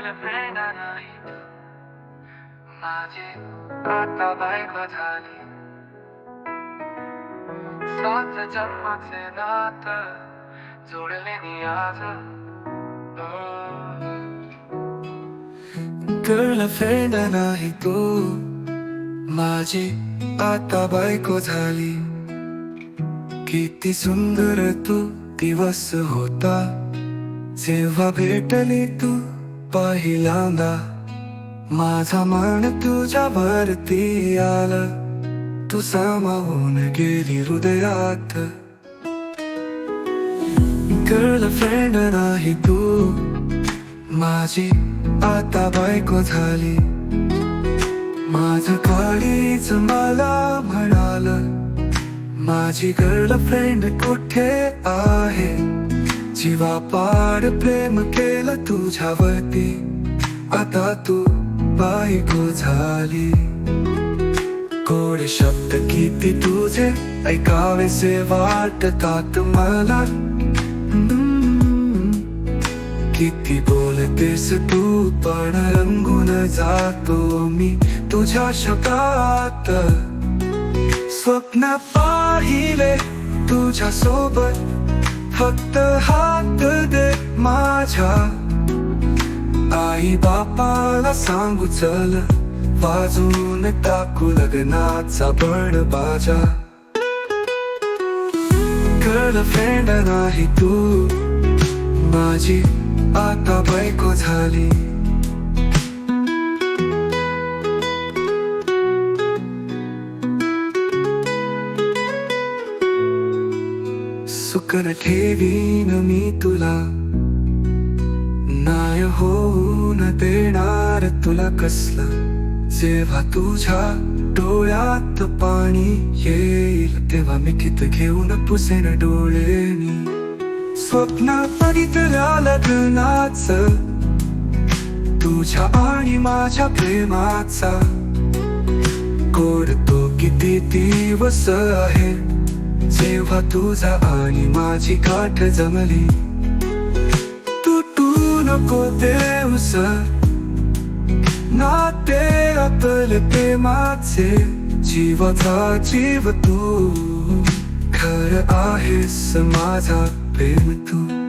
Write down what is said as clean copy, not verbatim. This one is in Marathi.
गर्लफ्रेंड नाही माझी आता बायको झाली. सात जन्माचे नातं जोडले मी आज. गर्लफ्रेंड नाही तू माझी आता बायको झाली. किती सुंदर तू दिवस होता जेव्हा भेटली तू पहिल्यांदा. माझा मन तुझ्यावरती आलं, तू सामावून गेली हृदयात. गर्लफ्रेंड नाही तू माझी आता बायको झाली. माझं काळीच मला म्हणालं, माझी गर्लफ्रेंड कुठे आहे. जीवापाड प्रेम केलं तुझ्यावरती, आता तू बायको झाली. गोड शब्द किती तुझे ऐकावेसे वाटतात मला. किती बोलतेस तू पण रंगून जातो मी तुझ्या शब्दात. स्वप्न पाहिले तुझ्या सोबत, फक्त हात दे माझ्या. आई बापाला सांगू चल, वाजून टाकू लग्नाचा बड बाजा. गर्लफ्रेंड नाही तू माझी आता बायको झाली. सुकन ठेवीन मी तुला, नाही होऊन देणार तुला कसलं. जेव्हा तुझ्या डोळ्यात पाणी येईल, तेव्हा मी कित घेऊन पुसेन डोळेनी. स्वप्न बघितल्या लग्नाचं, तुझ्या आणि माझ्या प्रेमाचा. गोड तो किती दिवस आहे जेव्हा तुझा आणि माझी गाठ जमली. तुटू नको देऊस नाते आपले प्रेमाचे. जीवाचा जीव तू, खरं आहेस माझा प्रेम तू.